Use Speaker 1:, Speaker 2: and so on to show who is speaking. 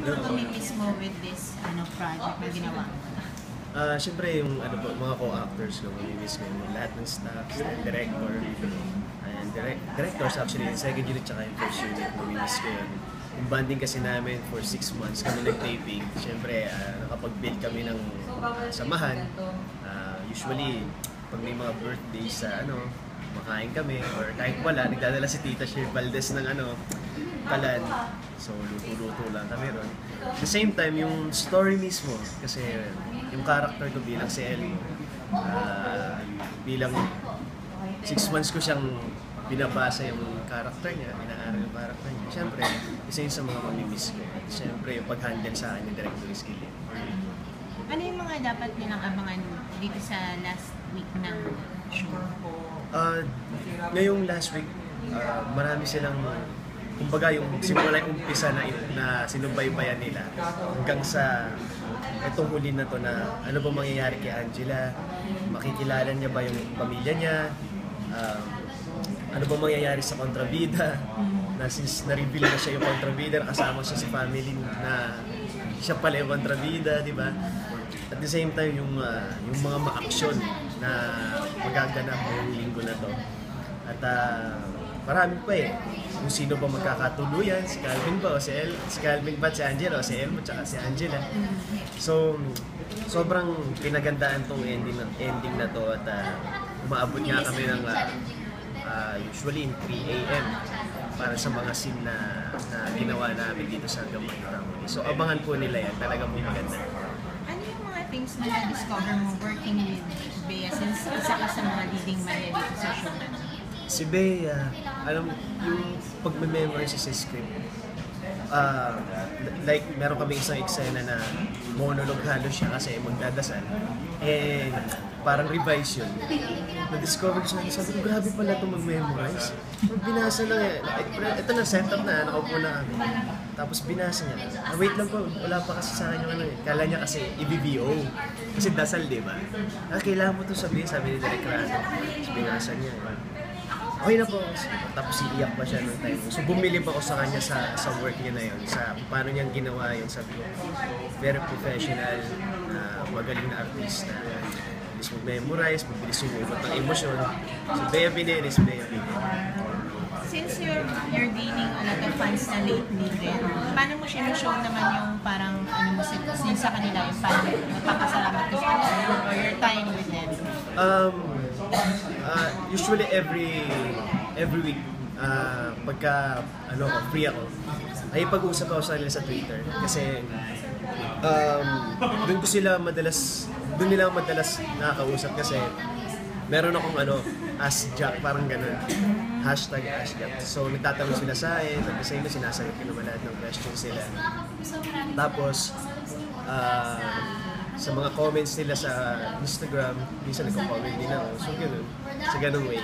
Speaker 1: mga mamimiss mo with this project na ginawa?
Speaker 2: Siyempre yung mga co-actors ko, mamimiss ko yung lahat ng staff, director, and directors actually, yung second unit tsaka yung first unit, mamimiss ko yun. Yung banding kasi namin for 6 months kami nag-taping, siyempre nakapag-build kami ng samahan. Usually, pag may mga birthday sa makain kami, or kahit wala, nagdadala si Tita Shir Valdez ng kalan. So, luto-luto lang kami ron. At the same time, yung story mismo, kasi yung character ko bilang si Elmo, bilang 6 months ko siyang binabasa yung character niya, inaaral yung character niya. Siyempre, isa yun sa mga mamimiss ko. Siyempre, yung pag-handle sa akin yung director skill.
Speaker 1: Ano yung mga dapat nilang abangan dito sa last week ng show?
Speaker 2: Ngayong last week, marami silang, kumbaga yung simula yung umpisa na sinubaybayan nila hanggang sa itong huli na to na ano ba mangyayari kay Angela, makikilala niya ba yung pamilya niya, ano ba mangyayari sa kontrabida, na since na-reveal na siya yung kontrabida, kasama siya sa family na siya pala yung kontrabida, di ba? At the same time, yung mga ma-action na magaganap ngayong linggo na to. At marami pa kung sino ba magkakatuluyan, si Calvin ba o si Calvin ba, si Angela o si Elmo tsaka si Angela. So, sobrang pinagandaan tong ending na to at umaabot nga kami ng usually in 3 a.m. para sa mga scene na ginawa namin dito sa Gamay Family. So, abangan po nila yan. Talagang maganda.
Speaker 1: Ano yung mga things na na-discover mo working with Bea since isa ka sa mga leading maya dito sa show na?
Speaker 2: Si Bea, alam, yung pag-memorize sa script, like meron kami isang eksena na monologue halos siya kasi magdadasal, and parang revise yun. Na-discover ko sabi ko, grabe pala ito mag-memorize. Binasa lang ito na, setup na, nakaupo na kami. Tapos binasa niya, wait lang po, wala pa kasi sa akin yung kala niya kasi i-BBO. Kasi dasal, di ba? Kailangan mo ito sabihin, sabi ni Direk Rano. Tapos binasa niya. Okay na po. Tapos iiyak pa siya noong time. So bumili pa ako sa kanya sa work niya na yun, sa paano niyang ginawa yun. Sabi ko, very professional, magaling na artista. Mabilis mag-memorize, mabilis sumugot ng emosyon. So Bea Binelis, Bea Binelis.
Speaker 1: Since you're gaining a lot of fans na lately din, paano mo show naman yung parang sa kanila, yung parang magpapasalamat ka sa kanila or your time with them?
Speaker 2: Usually every week, pagka free ako, ay pag-uusap ako sa kanila sa Twitter kasi doon nila madalas nakakausap kasi meron akong Ask Jack, parang ganun. Hashtag Ask Jack. So nagtatanong sila sa akin, at the same time sinasagot ko naman lahat ng questions nila. Tapos sa mga comments nila sa Instagram, minsan nagko-comment din ako. So ganun, sa ganung way.